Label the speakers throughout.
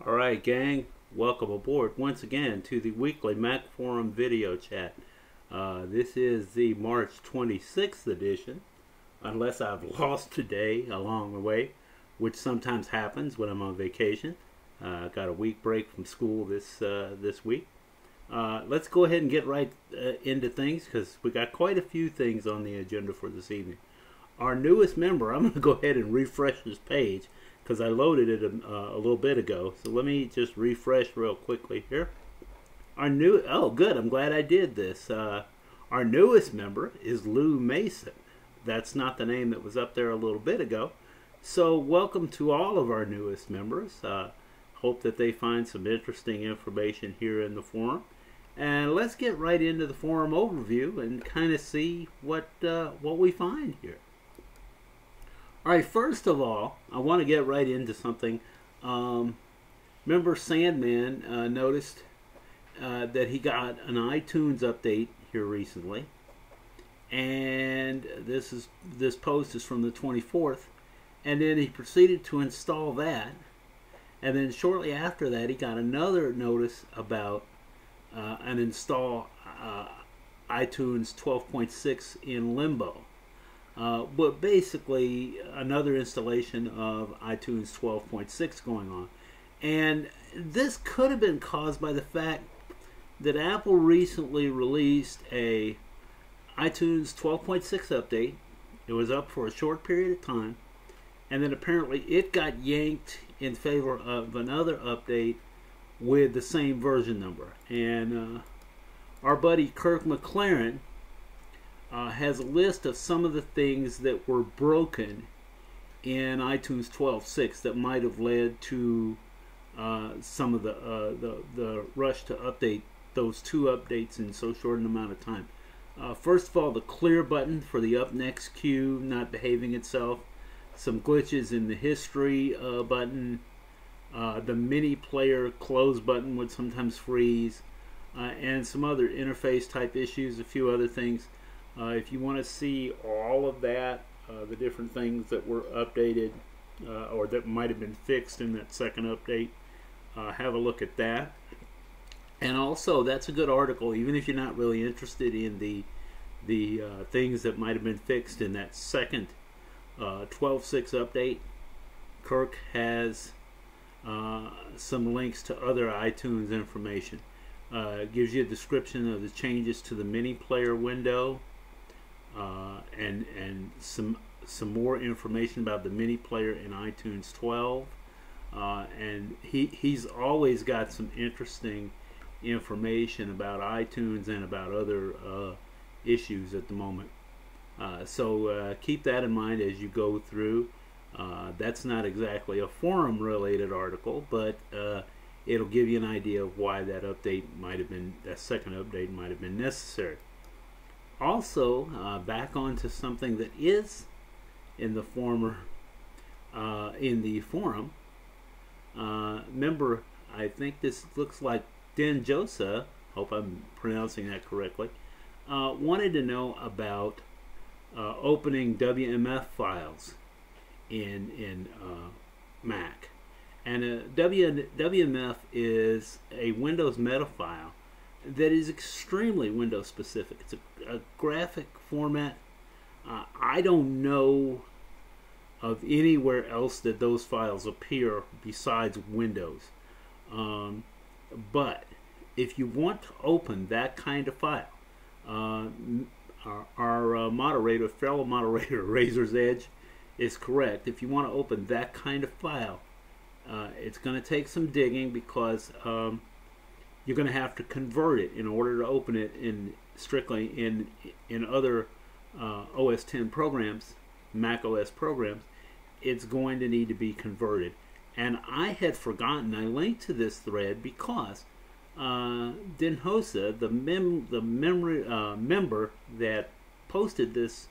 Speaker 1: Alright gang, welcome aboard once again to the weekly Mac-Forum video chat. This is the March 26th edition, unless I've lost a day along the way, which sometimes happens when I'm on vacation. Got a week break from school this week. Let's go ahead and get right into things, because we got quite a few things on the agenda for this evening. Our newest member, I'm going to go ahead and refresh this page, because I loaded it a little bit ago. So let me just refresh real quickly here. Oh good, I'm glad I did this. Our newest member is Lou Mason. That's not the name that was up there a little bit ago. So welcome to all of our newest members. Hope that they find some interesting information here in the forum. And let's get right into the forum overview and kind of see what we find here. Alright, first of all, I want to get right into something. Remember Sandman noticed that he got an iTunes update here recently. And this post is from the 24th. And then he proceeded to install that. And then shortly after that, he got another notice about an install iTunes 12.6 in limbo. But basically another installation of iTunes 12.6 going on. And this could have been caused by the fact that Apple recently released a iTunes 12.6 update. It was up for a short period of time, and then apparently it got yanked in favor of another update with the same version number. And our buddy Kirk McLaren has a list of some of the things that were broken in iTunes 12.6 that might have led to some of the rush to update those two updates in so short an amount of time. First of all, the clear button for the up next queue not behaving itself, some glitches in the history button, the mini player close button would sometimes freeze, and some other interface type issues, a few other things. If you want to see all of that, the different things that were updated or that might have been fixed in that second update, have a look at that. And also, that's a good article, even if you're not really interested in the things that might have been fixed in that second 12.6 update. Kirk has some links to other iTunes information. Gives you a description of the changes to the mini player window, and some more information about the mini player in iTunes 12. And he's always got some interesting information about iTunes and about other issues at the moment. So keep that in mind as you go through. That's not exactly a forum related article, but it'll give you an idea of why that update might have been, that second update might have been necessary. Also, back onto something that is in the forum. Remember, I think this looks like Den Josa, hope I'm pronouncing that correctly, wanted to know about opening WMF files in Mac. And WMF is a Windows meta file that is extremely Windows specific. It's a graphic format. I don't know of anywhere else that those files appear besides Windows. But if you want to open that kind of file, our moderator, fellow moderator, Razor's Edge, is correct. If you want to open that kind of file, it's going to take some digging, because you're going to have to convert it in order to open it strictly in other OS X programs, Mac OS programs. It's going to need to be converted. And I had forgotten, I linked to this thread because Denhosa, the member that posted this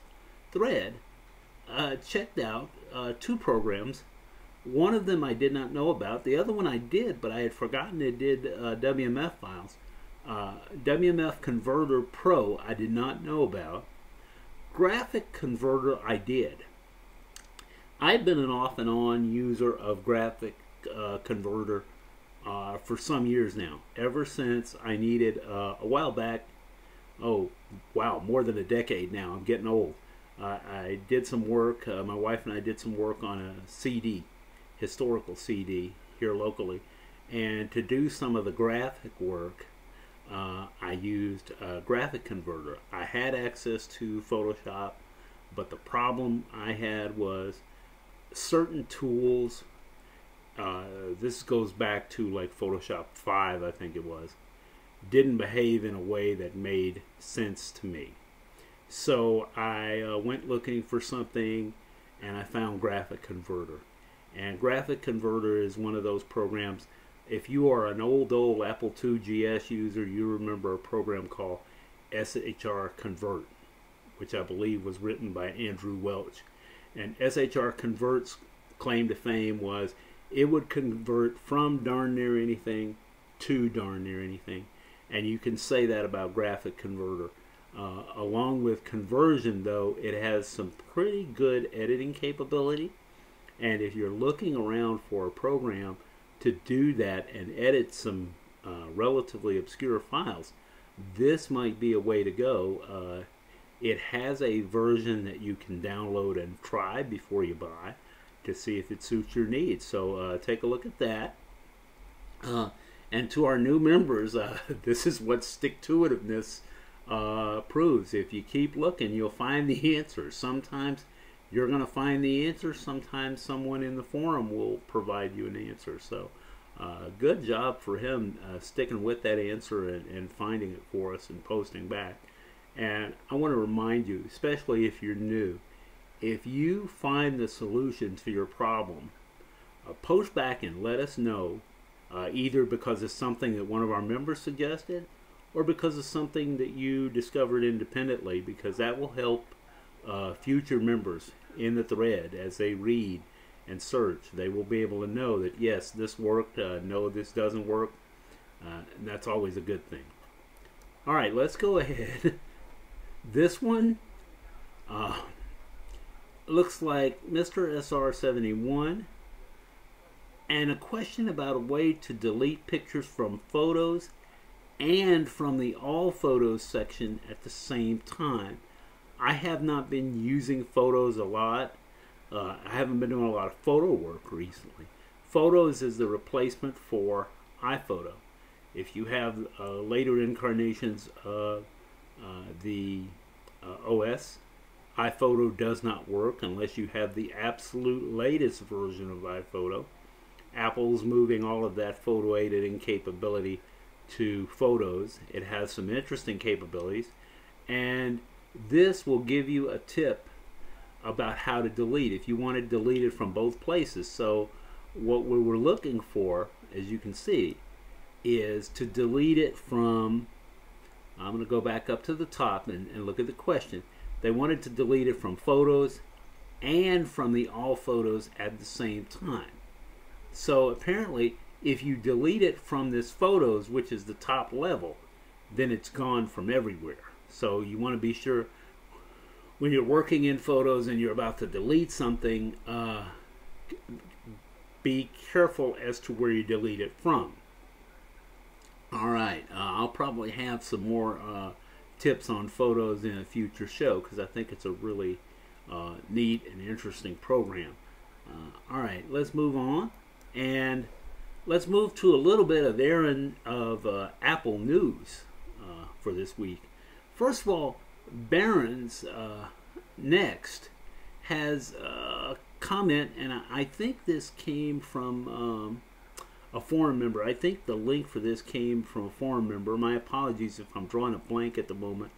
Speaker 1: thread, checked out two programs. One of them I did not know about. The other one I did, but I had forgotten it did WMF files. WMF Converter Pro I did not know about. Graphic Converter I did. I've been an off and on user of Graphic Converter for some years now. Ever since I needed, a while back, oh wow, more than a decade now, I'm getting old. I did some work, my wife and I did some work on a CD, historical CD here locally. And to do some of the graphic work, I used a graphic converter. I had access to Photoshop, but the problem I had was certain tools, this goes back to like Photoshop 5, I think it was, didn't behave in a way that made sense to me. So I went looking for something, and I found Graphic Converter. And Graphic Converter is one of those programs. If you are an old Apple II GS user, you remember a program called SHR Convert, which I believe was written by Andrew Welch. And SHR Convert's claim to fame was it would convert from darn near anything to darn near anything. And you can say that about Graphic Converter. Along with conversion, though, it has some pretty good editing capability. And if you're looking around for a program to do that and edit some relatively obscure files, this might be a way to go. It has a version that you can download and try before you buy to see if it suits your needs. So take a look at that. And to our new members, this is what stick-to-itiveness proves. If you keep looking, you'll find the answer. Sometimes you're going to find the answer. Sometimes someone in the forum will provide you an answer. So good job for him sticking with that answer and finding it for us and posting back. And I want to remind you, especially if you're new, if you find the solution to your problem, post back and let us know, either because it's something that one of our members suggested or because it's something that you discovered independently, because that will help future members in the thread as they read and search. They will be able to know that yes, this worked, no, this doesn't work, and that's always a good thing. Alright, let's go ahead. This one looks like Mr. SR71 and a question about a way to delete pictures from photos and from the all photos section at the same time. I have not been using photos a lot. I haven't been doing a lot of photo work recently. Photos is the replacement for iPhoto. If you have later incarnations of the OS, iPhoto does not work unless you have the absolute latest version of iPhoto. Apple's moving all of that photo editing capability to Photos. It has some interesting capabilities, and this will give you a tip about how to delete if you want to delete it from both places. So what we were looking for, as you can see, is to delete it from, I'm going to go back up to the top and look at the question. They wanted to delete it from Photos and from the all photos at the same time. So apparently if you delete it from this Photos, which is the top level, then it's gone from everywhere. So you want to be sure when you're working in Photos and you're about to delete something, be careful as to where you delete it from. Alright, I'll probably have some more tips on Photos in a future show because I think it's a really neat and interesting program. Alright, let's move on, and let's move to a little bit of Apple news for this week. First of all, Barron's Next has a comment, and I think this came from a forum member. I think the link for this came from a forum member. My apologies if I'm drawing a blank at the moment.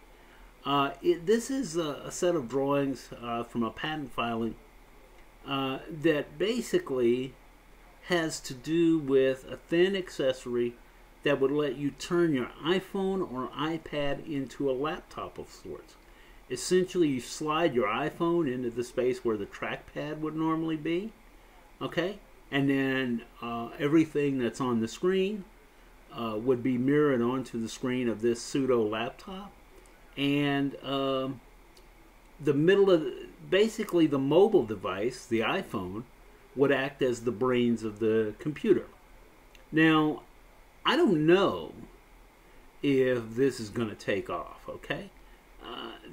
Speaker 1: This is a set of drawings from a patent filing that basically has to do with a thin accessory that would let you turn your iPhone or iPad into a laptop of sorts. Essentially, you slide your iPhone into the space where the trackpad would normally be, okay? And then everything that's on the screen would be mirrored onto the screen of this pseudo laptop. And the middle of, basically the mobile device, the iPhone, would act as the brains of the computer. Now, I don't know if this is going to take off, okay?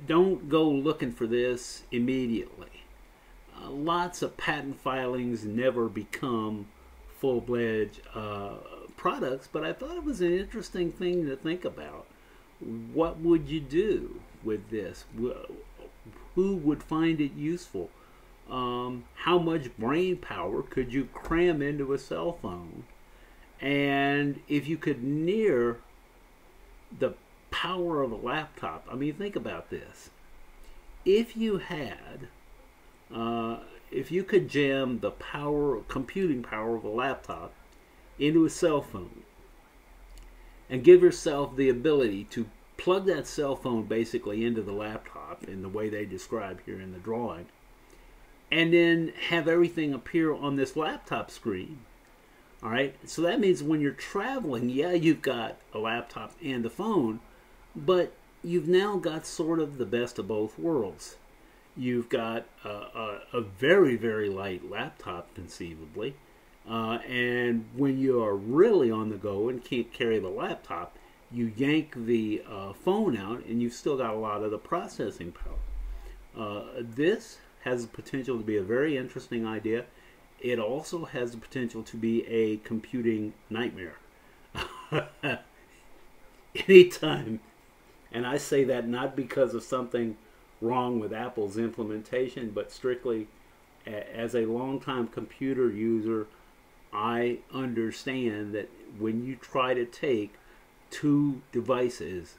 Speaker 1: Don't go looking for this immediately. Lots of patent filings never become full-fledged products, but I thought it was an interesting thing to think about. What would you do with this? Who would find it useful? How much brain power could you cram into a cell phone? And if you could near the power of a laptop, I mean, think about this. If you had, if you could jam the computing power of a laptop into a cell phone and give yourself the ability to plug that cell phone basically into the laptop in the way they describe here in the drawing, and then have everything appear on this laptop screen. All right, so that means when you're traveling, yeah, you've got a laptop and a phone, but you've now got sort of the best of both worlds. You've got a very, very light laptop, conceivably, and when you are really on the go and can't carry the laptop, you yank the phone out, and you've still got a lot of the processing power. This has the potential to be a very interesting idea. It also has the potential to be a computing nightmare. Anytime, and I say that not because of something wrong with Apple's implementation, but strictly as a longtime computer user, I understand that when you try to take two devices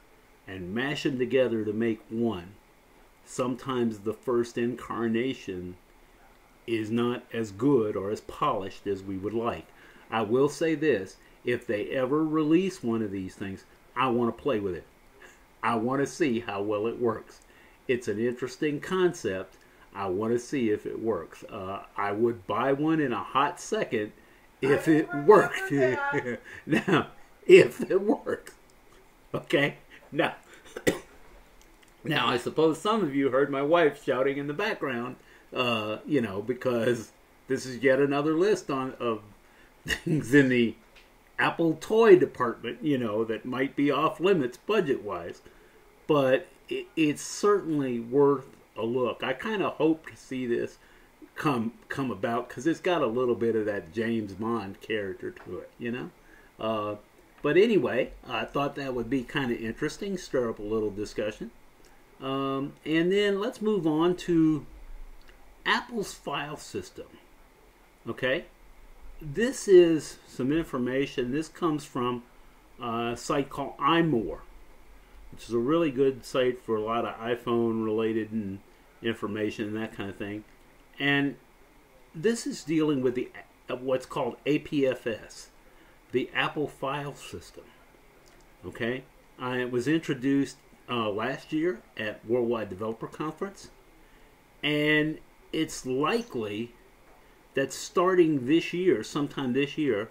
Speaker 1: and mash them together to make one, sometimes the first incarnation is not as good or as polished as we would like. I will say this, if they ever release one of these things, I want to play with it. I want to see how well it works. It's an interesting concept. I want to see if it works. I would buy one in a hot second if it worked. Now, if it works. Okay? Now, I suppose some of you heard my wife shouting in the background, you know, because this is yet another list of things in the Apple toy department, you know, that might be off limits budget-wise. But it's certainly worth a look. I kind of hope to see this come about because it's got a little bit of that James Bond character to it, you know. But anyway, I thought that would be kind of interesting, stir up a little discussion. And then let's move on to Apple's file system. Okay, this is some information. This comes from a site called iMore, which is a really good site for a lot of iPhone related and information and that kind of thing. And this is dealing with the what's called APFS, the Apple File System. Okay, it was introduced last year at Worldwide Developer Conference, and it's likely that starting this year, sometime this year,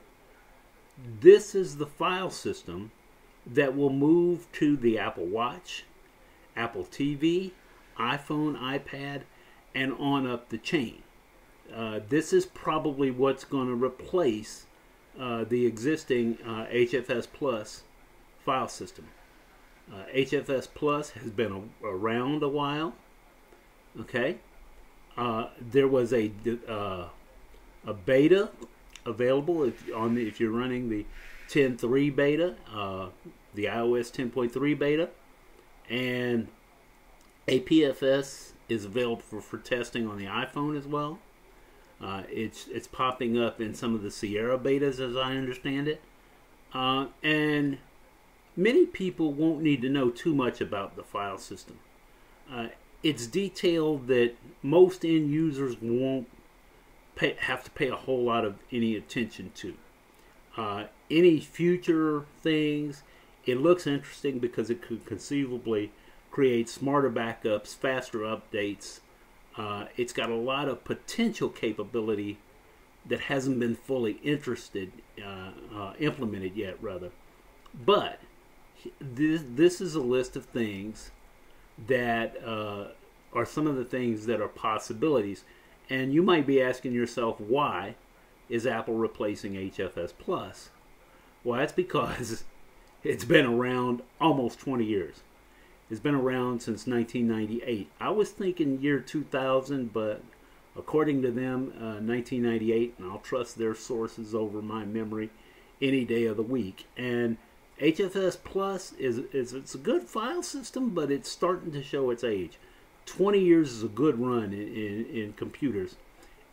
Speaker 1: this is the file system that will move to the Apple Watch, Apple TV, iPhone, iPad, and on up the chain. This is probably what's going to replace the existing HFS Plus file system. HFS Plus has been around a while. Okay, there was a beta available if you're running the 10.3 beta, the iOS 10.3 beta, and APFS is available for testing on the iPhone as well. It's popping up in some of the Sierra betas, as I understand it, and many people won't need to know too much about the file system. It's detailed that most end users won't have to pay a whole lot of any attention to. Any future things, it looks interesting because it could conceivably create smarter backups, faster updates. It's got a lot of potential capability that hasn't been fully implemented yet, rather. But this is a list of things that are some of the things that are possibilities. And you might be asking yourself, why is Apple replacing HFS Plus? Well, that's because it's been around almost 20 years. It's been around since 1998. I was thinking year 2000, but according to them, 1998, and I'll trust their sources over my memory any day of the week. And HFS Plus it's a good file system, but it's starting to show its age. 20 years is a good run in computers.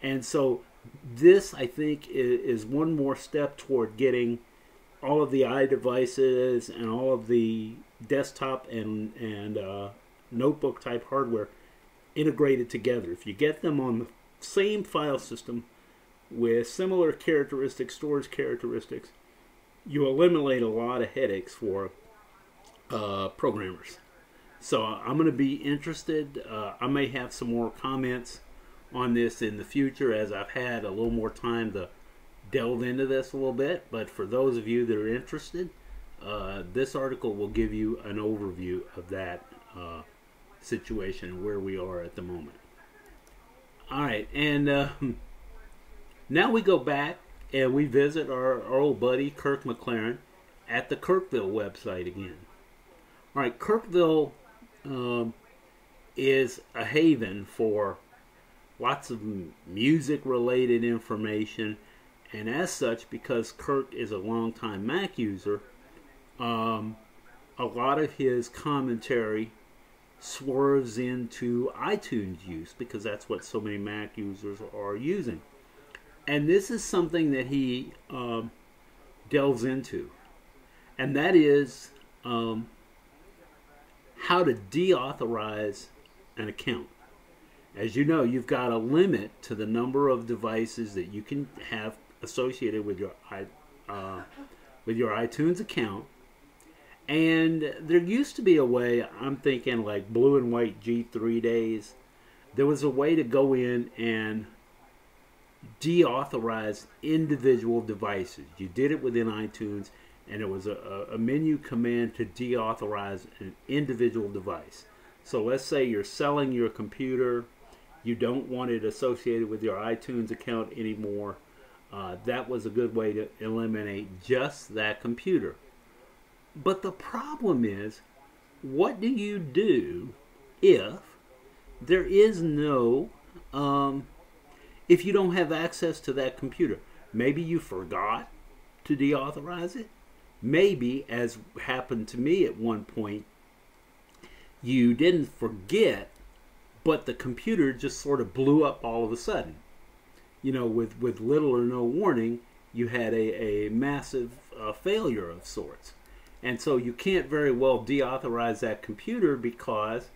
Speaker 1: And so this, I think, is one more step toward getting all of the iDevices and all of the desktop and notebook type hardware integrated together. If you get them on the same file system with similar characteristics, storage characteristics, you eliminate a lot of headaches for programmers. So I'm going to be interested. I may have some more comments on this in the future as I've had a little more time to delve into this a little bit. But for those of you that are interested, this article will give you an overview of that situation and where we are at the moment. All right, and now we go back and we visit our old buddy Kirk McLaren at the Kirkville website again. All right, Kirkville is a haven for lots of music-related information, and as such, because Kirk is a longtime Mac user, a lot of his commentary swerves into iTunes use because that's what so many Mac users are using. And this is something that he delves into, and that is how to deauthorize an account. As you know, you've got a limit to the number of devices that you can have associated with your iTunes account. And there used to be a way, I'm thinking like blue and white G3 days, there was a way to go in and deauthorize individual devices. You did it within iTunes, and it was a menu command to deauthorize an individual device. So let's say you're selling your computer, you don't want it associated with your iTunes account anymore. That was a good way to eliminate just that computer. But the problem is, what do you do if there is no, if you don't have access to that computer? Maybe you forgot to deauthorize it. Maybe, as happened to me at one point, you didn't forget, but the computer just sort of blew up all of a sudden. You know, with little or no warning, you had a massive failure of sorts. And so you can't very well deauthorize that computer because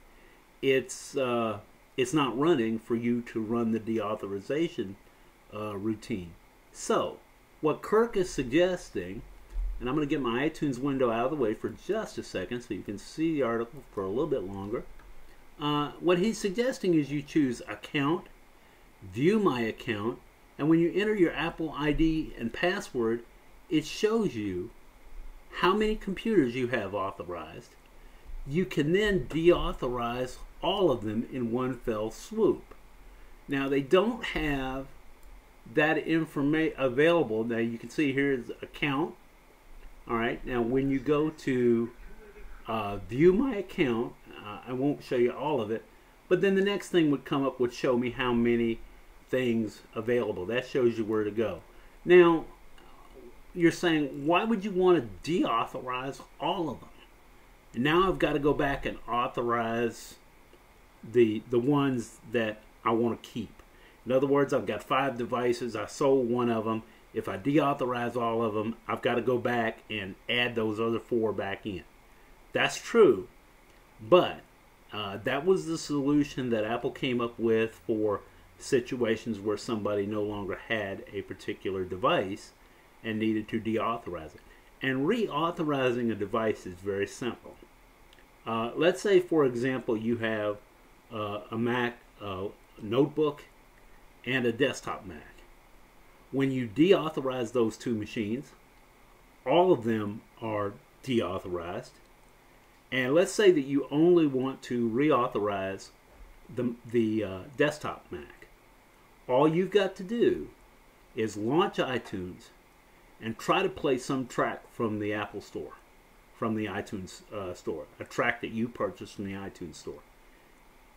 Speaker 1: it's not running for you to run the deauthorization routine. So what Kirk is suggesting, and I'm going to get my iTunes window out of the way for just a second so you can see the article for a little bit longer. What he's suggesting is you choose Account, View My Account, and when you enter your Apple ID and password, it shows you how many computers you have authorized. You can then deauthorize all of them in one fell swoop. Now, they don't have that information available. Now, you can see here is Account. All right, now when you go to View My Account, I won't show you all of it, but then the next thing would come up would show me how many things available. That shows you where to go. Now, you're saying, why would you want to deauthorize all of them? And now I've got to go back and authorize the ones that I want to keep. In other words, I've got 5 devices. I sold one of them. If I deauthorize all of them, I've got to go back and add those other 4 back in. That's true, but that was the solution that Apple came up with for situations where somebody no longer had a particular device and needed to deauthorize it. And reauthorizing a device is very simple. Let's say, for example, you have a Mac notebook and a desktop Mac. When you deauthorize those 2 machines, all of them are deauthorized. And let's say that you only want to reauthorize the desktop Mac. All you've got to do is launch iTunes, and try to play some track from the Apple Store, from the iTunes Store, a track that you purchased from the iTunes Store.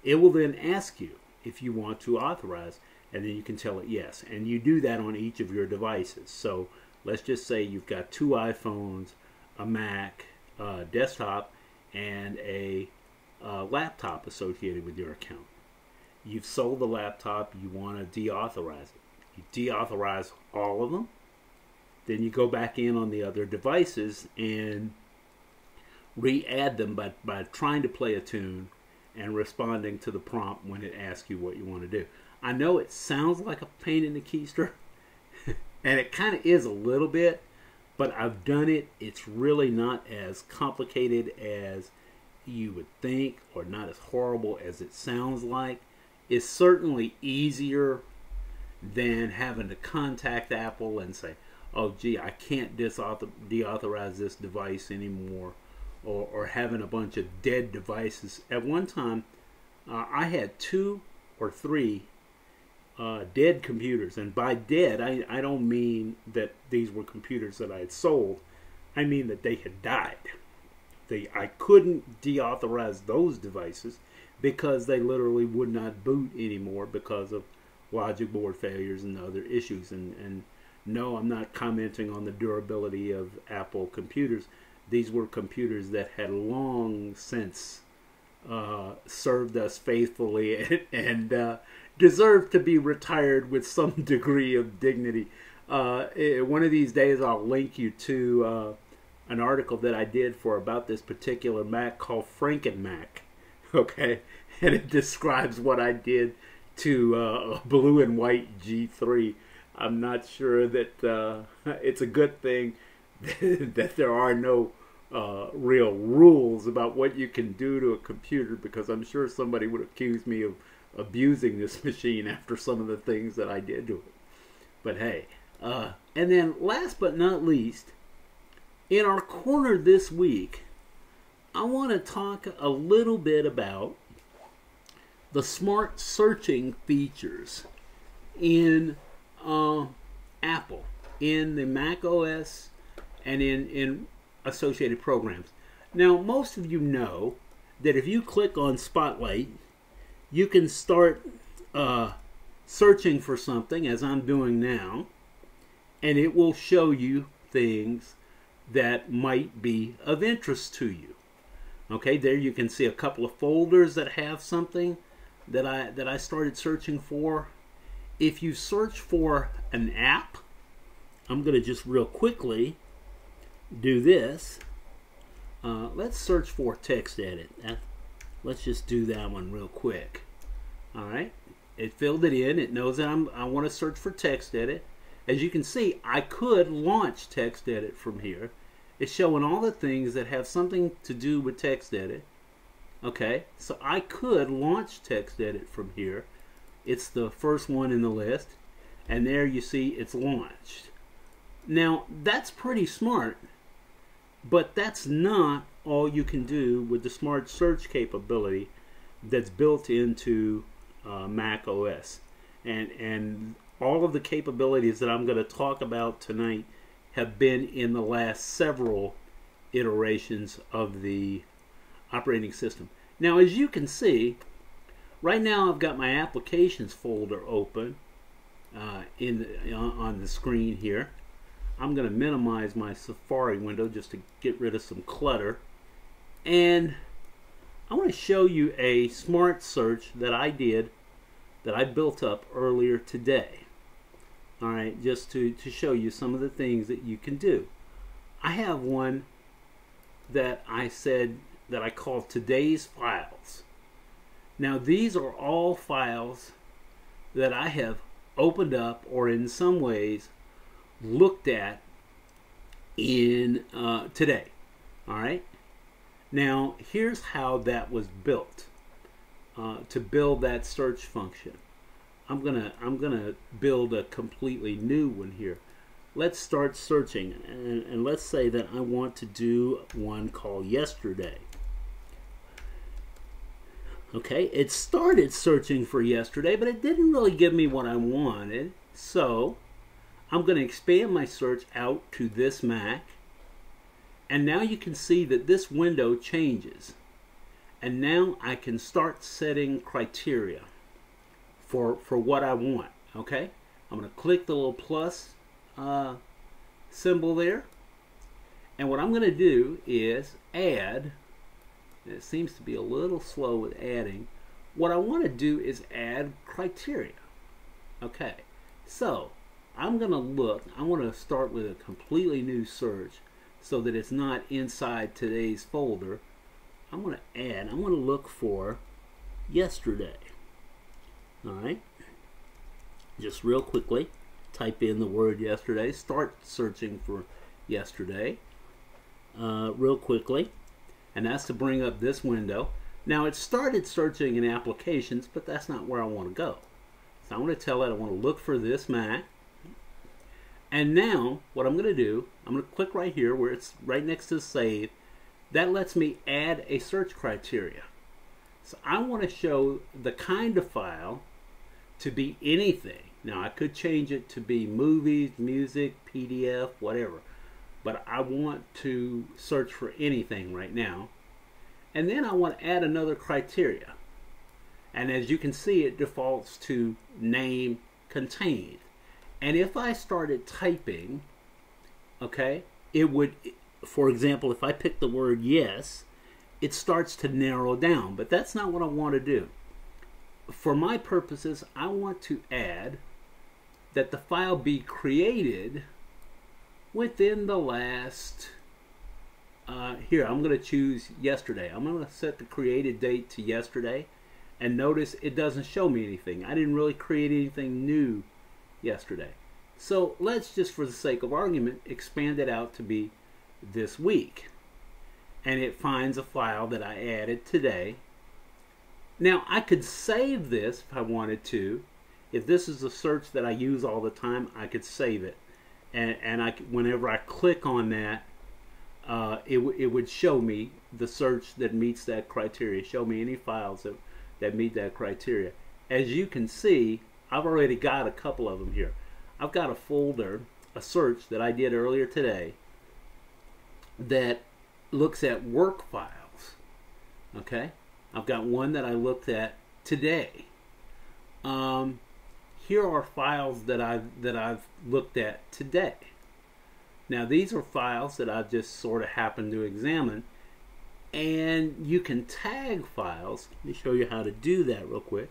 Speaker 1: It will then ask you if you want to authorize, and then you can tell it yes. And you do that on each of your devices. So let's just say you've got 2 iPhones, a Mac, desktop, and a laptop associated with your account. You've sold the laptop, you want to deauthorize it. You deauthorize all of them, then you go back in on the other devices and re-add them by trying to play a tune and responding to the prompt when it asks you what you want to do. I know it sounds like a pain in the keister, and it kind of is a little bit, but I've done it. It's really not as complicated as you would think, or not as horrible as it sounds like. It's certainly easier than having to contact Apple and say, oh gee, I can't deauthorize this device anymore, or having a bunch of dead devices. At one time, I had 2 or 3 dead computers, and by dead, I don't mean that these were computers that I had sold. I mean that they had died. I couldn't deauthorize those devices because they literally would not boot anymore because of logic board failures and other issues. And no, I'm not commenting on the durability of Apple computers. These were computers that had long since served us faithfully and deserved to be retired with some degree of dignity. One of these days I'll link you to an article that I did for about this particular Mac called Franken-Mac. Okay, and it describes what I did to a blue and white G3. I'm not sure that it's a good thing that there are no real rules about what you can do to a computer, because I'm sure somebody would accuse me of abusing this machine after some of the things that I did to it. But hey, and then last but not least, in our corner this week, I want to talk a little bit about the smart searching features in Apple, in the Mac OS, and in associated programs. Now, most of you know that if you click on Spotlight, you can start searching for something, as I'm doing now, and it will show you things that might be of interest to you. Okay, there you can see a couple of folders that have something that I started searching for. If you search for an app, I'm going to just real quickly do this. Let's search for TextEdit. Let's just do that one real quick. All right, it filled it in. It knows that I want to search for TextEdit. As you can see, I could launch TextEdit from here. It's showing all the things that have something to do with TextEdit. Okay, so I could launch TextEdit from here. It's the first one in the list, and there you see it's launched. Now, that's pretty smart, but that's not all you can do with the smart search capability that's built into Mac OS. And all of the capabilities that I'm going to talk about tonight have been in the last several iterations of the operating system. Now, as you can see, right now I've got my applications folder open on the screen here. I'm going to minimize my Safari window just to get rid of some clutter. And I want to show you a smart search that I built up earlier today. All right, just to show you some of the things that you can do. I have one that I said that I call today's files. Now, these are all files that I have opened up or in some ways looked at in today. All right. Now, here's how that was built. To build that search function, I'm gonna build a completely new one here. Let's start searching, and let's say that I want to do one called yesterday. Okay, it started searching for yesterday, but it didn't really give me what I wanted, so I'm going to expand my search out to this Mac. And now you can see that this window changes. And now I can start setting criteria for what I want. Okay? I'm going to click the little plus symbol there. And what I'm going to do is add. It seems to be a little slow with adding. What I want to do is add criteria. Okay, so I'm going to look. I want to start with a completely new search so that it's not inside today's folder. I'm going to add. I want to look for yesterday. All right. Just real quickly, type in the word yesterday. Start searching for yesterday. Real quickly. And that's to bring up this window. Now it started searching in applications, but that's not where I want to go. So I'm going to tell it I want to look for this Mac. And now what I'm going to do, I'm going to click right here where it's right next to save. That lets me add a search criteria. So I want to show the kind of file to be anything. Now I could change it to be movies, music, PDF, whatever. But I want to search for anything right now. And then I want to add another criteria. And as you can see, it defaults to name contained. And if I started typing, okay, it would, for example, if I pick the word yes, it starts to narrow down. But that's not what I want to do. For my purposes, I want to add that the file be created within the last, here I'm going to choose yesterday. I'm going to set the created date to yesterday, and notice it doesn't show me anything. I didn't really create anything new yesterday. So let's just, for the sake of argument, expand it out to be this week. And it finds a file that I added today. Now I could save this if I wanted to. If this is a search that I use all the time, I could save it. And whenever I click on that, it would show me the search that meets that criteria. Show me any files that meet that criteria. As you can see, I've already got a couple of them here. I've got a folder, a search that I did earlier today that looks at work files. Okay, I've got one that I looked at today. Here are files that I've looked at today. Now these are files that I've just sort of happened to examine, and you can tag files. Let me show you how to do that real quick.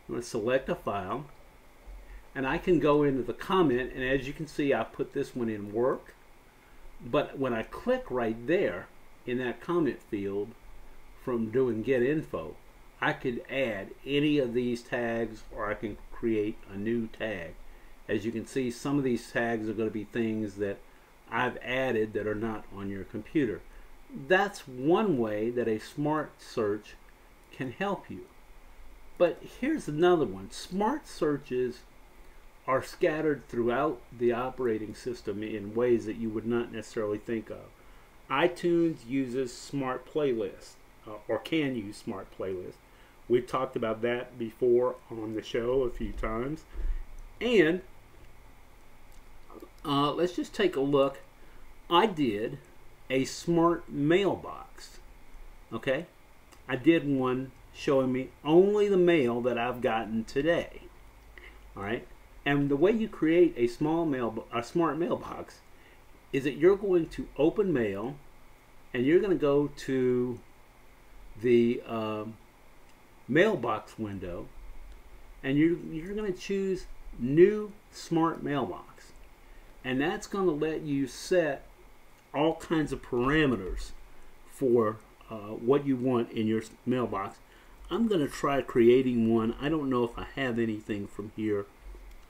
Speaker 1: I'm going to select a file, and I can go into the comment, and as you can see, I put this one in work. But when I click right there in that comment field from doing get info, I could add any of these tags, or I can create a new tag. As you can see, some of these tags are going to be things that I've added that are not on your computer. That's one way that a smart search can help you. But here's another one. Smart searches are scattered throughout the operating system in ways that you would not necessarily think of. iTunes uses smart playlists, or can use smart playlists. We've talked about that before on the show a few times. And let's just take a look. I did a smart mailbox. Okay? I did one showing me only the mail that I've gotten today. Alright? And the way you create a smart mailbox is that you're going to open mail, and you're going to go to the mailbox window, and you're going to choose new smart mailbox, and that's going to let you set all kinds of parameters for what you want in your mailbox. I'm going to try creating one. I don't know if I have anything from here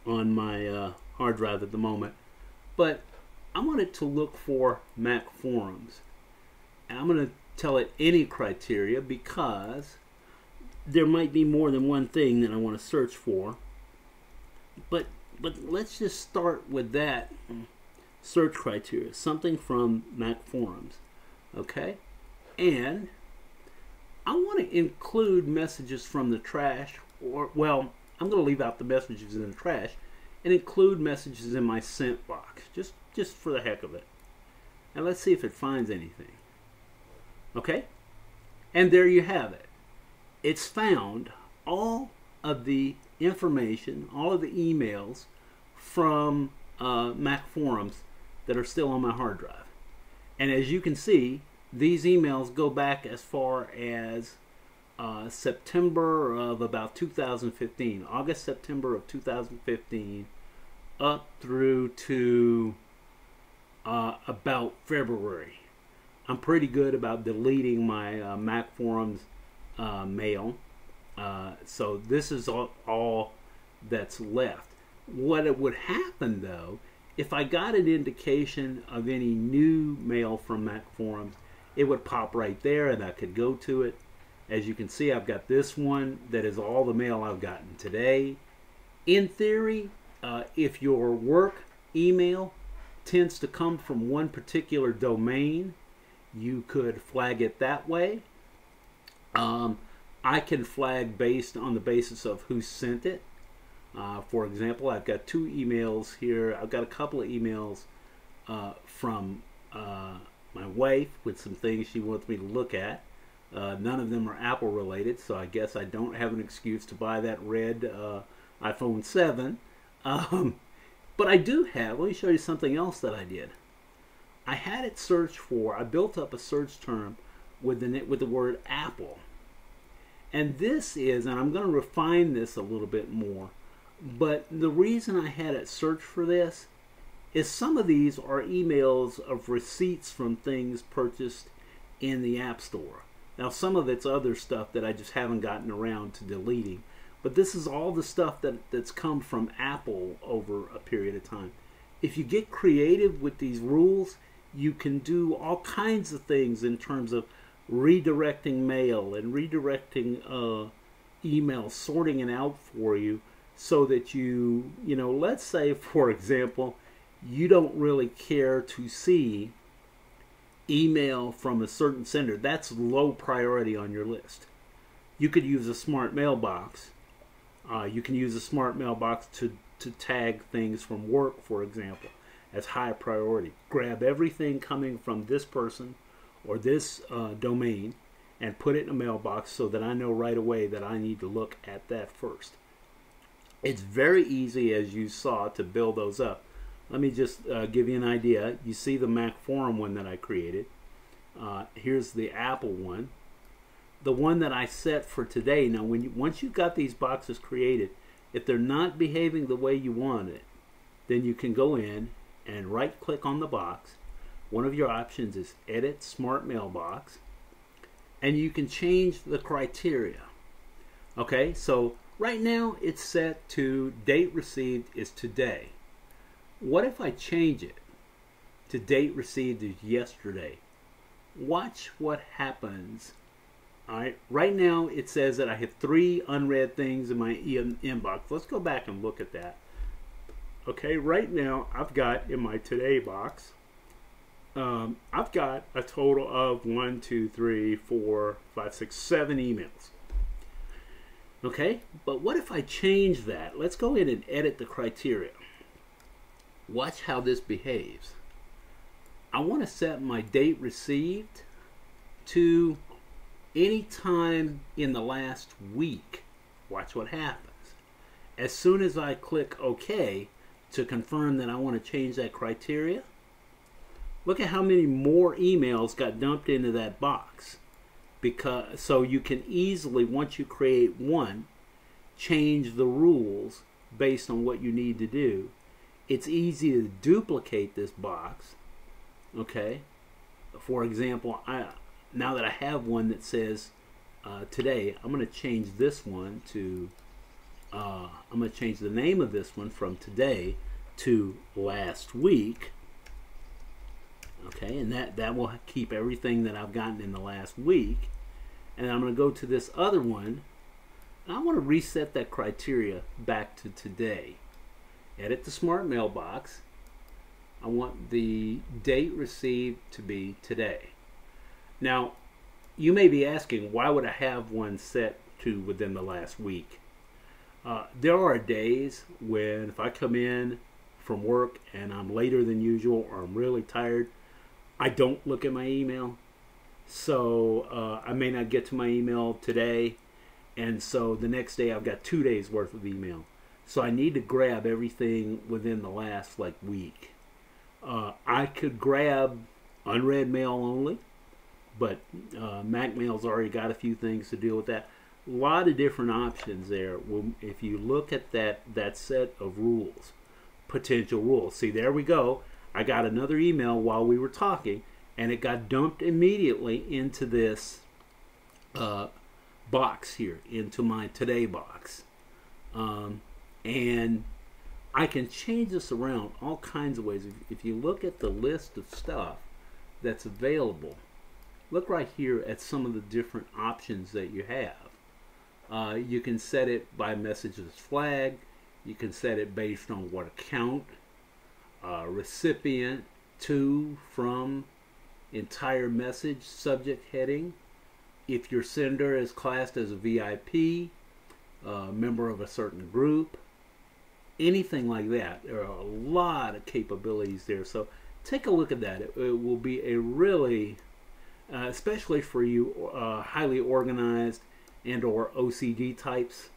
Speaker 1: on my hard drive at the moment, but I want it to look for Mac-Foorums, and I'm going to tell it any criteria because there might be more than one thing that I want to search for. But let's just start with that search criteria, something from Mac-Foorums. Okay? And I want to include messages from the trash, or, well, I'm going to leave out the messages in the trash. and include messages in my sent box, just for the heck of it. And let's see if it finds anything. Okay? And there you have it. It's found all of the information, all of the emails from Mac-Foorums that are still on my hard drive. And as you can see, these emails go back as far as September of about 2015, August, September of 2015, up through to about February. I'm pretty good about deleting my Mac-Foorums mail. So this is all that's left. What it would happen though, if I got an indication of any new mail from Mac-Foorums, it would pop right there and I could go to it. As you can see, I've got this one that is all the mail I've gotten today. In theory, if your work email tends to come from one particular domain, you could flag it that way. I can flag based on the basis of who sent it. For example, I've got 2 emails here. I've got a couple of emails from my wife with some things she wants me to look at. None of them are Apple related, so I guess I don't have an excuse to buy that red iPhone 7. But I do have, let me show you something else that I did. I had it search for, I built up a search term with the word Apple. And this is, and I'm going to refine this a little bit more, but the reason I had it search for this is some of these are emails of receipts from things purchased in the App Store. Now some of it's other stuff that I just haven't gotten around to deleting, but this is all the stuff that's come from Apple over a period of time. If you get creative with these rules, you can do all kinds of things in terms of redirecting mail and redirecting email, sorting it out for you so that you know, let's say for example, you don't really care to see email from a certain sender. That's low priority on your list. You could use a smart mailbox. You can use a smart mailbox to tag things from work, for example, as high priority. Grab everything coming from this person or this domain and put it in a mailbox so that I know right away that I need to look at that first. It's very easy, as you saw, to build those up. Let me just give you an idea. You see the Mac-Forum one that I created. Here's the Apple one. The one that I set for today. Now, once you've got these boxes created, if they're not behaving the way you want it, then you can go in and right-click on the box. One of your options is Edit Smart Mailbox, and you can change the criteria. Okay, so right now it's set to date received is today. What if I change it to date received is yesterday? Watch what happens. All right, right now it says that I have 3 unread things in my inbox. Let's go back and look at that. Okay, right now I've got in my today box, I've got a total of 1, 2, 3, 4, 5, 6, 7 emails. Okay, but what if I change that? Let's go in and edit the criteria. Watch how this behaves. I want to set my date received to any time in the last week. Watch what happens. As soon as I click OK to confirm that I want to change that criteria, look at how many more emails got dumped into that box. So you can easily, once you create one, change the rules based on what you need to do. It's easy to duplicate this box. Okay, for example, now that I have one that says today, I'm going to change this one to I'm going to change the name of this one from today to last week. Okay, and that will keep everything that I've gotten in the last week. And I'm going to go to this other one, and I want to reset that criteria back to today. Edit the smart mailbox. I want the date received to be today. Now, you may be asking, why would I have one set to within the last week? There are days when if I come in from work and I'm later than usual or I'm really tired, I don't look at my email. So I may not get to my email today, and so the next day I've got 2 days worth of email. So I need to grab everything within the last like week. I could grab unread mail only, but Mac Mail's already got a few things to deal with that. A lot of different options there. If you look at that set of rules, potential rules. See, there we go. I got another email while we were talking, and it got dumped immediately into this box here, into my today box. And I can change this around all kinds of ways. If you look at the list of stuff that's available, look right here at some of the different options that you have. You can set it by messages flag. You can set it based on what account, recipient, to, from, entire message, subject heading. If your sender is classed as a VIP, member of a certain group, anything like that. There are a lot of capabilities there. So take a look at that. It will be a really, especially for you highly organized and or OCD types,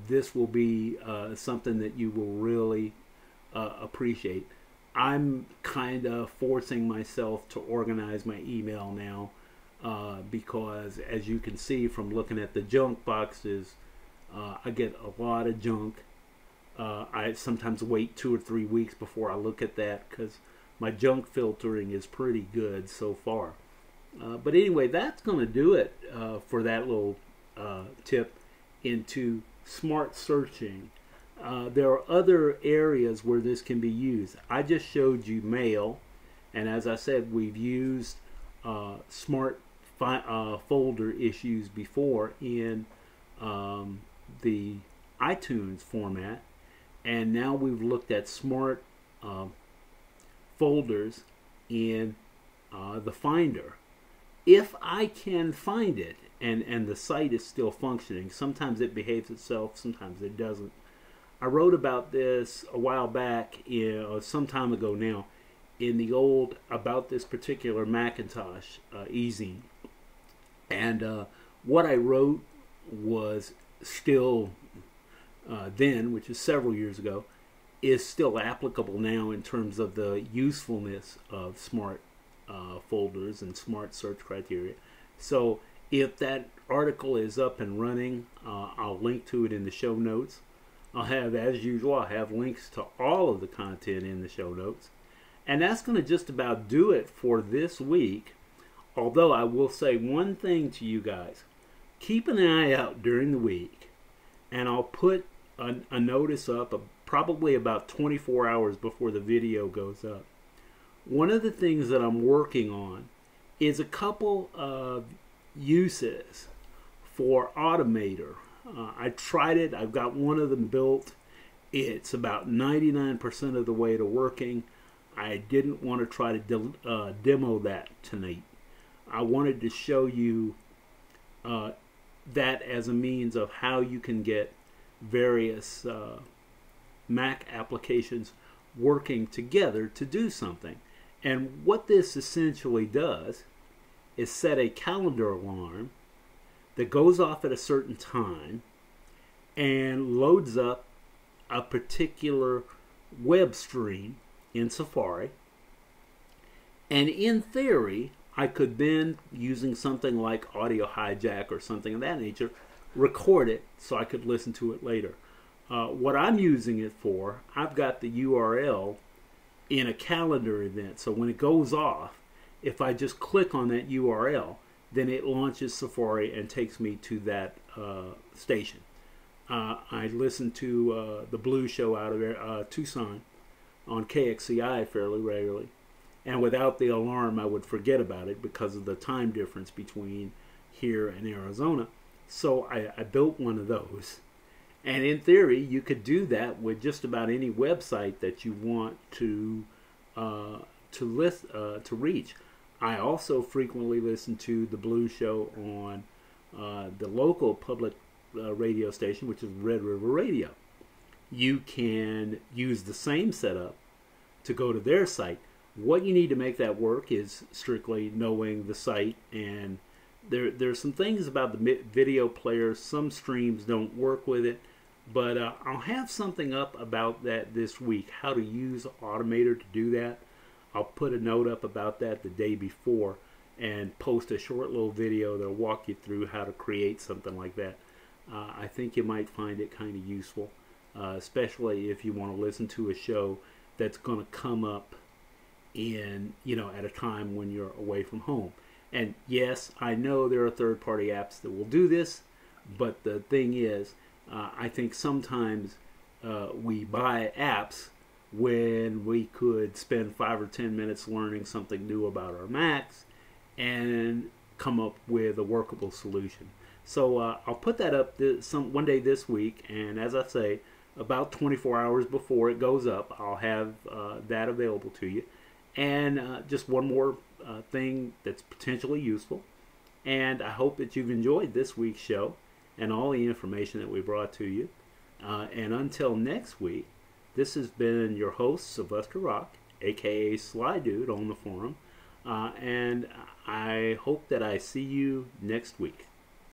Speaker 1: this will be something that you will really appreciate. I'm kind of forcing myself to organize my email now because, as you can see from looking at the junk boxes, I get a lot of junk. I sometimes wait 2 or 3 weeks before I look at that because my junk filtering is pretty good so far. But anyway, that's going to do it for that little tip into smart searching. There are other areas where this can be used. I just showed you mail, and as I said, we've used smart folder issues before in the iTunes format, and now we've looked at smart folders in the Finder. If I can find it, and the site is still functioning, sometimes it behaves itself, sometimes it doesn't. I wrote about this a while back, some time ago now, in the old About This Particular Macintosh e-zine. And what I wrote was still then, which is several years ago, is still applicable now in terms of the usefulness of smart folders and smart search criteria. So if that article is up and running, I'll link to it in the show notes. I'll have, as usual, I'll have links to all of the content in the show notes. And that's going to just about do it for this week. Although I will say one thing to you guys. Keep an eye out during the week, and I'll put a notice up probably about 24 hours before the video goes up. One of the things that I'm working on is a couple of uses for Automator. I tried it. I've got one of them built. It's about 99% of the way to working. I didn't want to try to demo that tonight. I wanted to show you that as a means of how you can get various Mac applications working together to do something. And what this essentially does is set a calendar alarm that goes off at a certain time and loads up a particular web stream in Safari. And in theory, I could then, using something like Audio Hijack or something of that nature, record it so I could listen to it later. What I'm using it for, I've got the URL in a calendar event. So when it goes off, if I just click on that URL, then it launches Safari and takes me to that station. I listen to the Blue Show out of Tucson on KXCI fairly regularly. And without the alarm, I would forget about it because of the time difference between here and Arizona. So I built one of those. And in theory, you could do that with just about any website that you want to reach. I also frequently listen to the Blue Show on the local public radio station, which is Red River Radio. You can use the same setup to go to their site. What you need to make that work is strictly knowing the site, and there's some things about the video player. Some streams don't work with it, but I'll have something up about that this week, how to use Automator to do that. I'll put a note up about that the day before and post a short little video that'll walk you through how to create something like that. I think you might find it kind of useful, especially if you want to listen to a show that's going to come up in, at a time when you're away from home. And yes, I know there are third-party apps that will do this, but the thing is, I think sometimes we buy apps when we could spend 5 or 10 minutes learning something new about our Macs and come up with a workable solution. So I'll put that up one day this week, and as I say, about 24 hours before it goes up, I'll have that available to you. And just one more thing that's potentially useful, and I hope that you've enjoyed this week's show and all the information that we brought to you. And until next week, this has been your host, Sylvester Rock, aka Sly Dude on the forum, and I hope that I see you next week.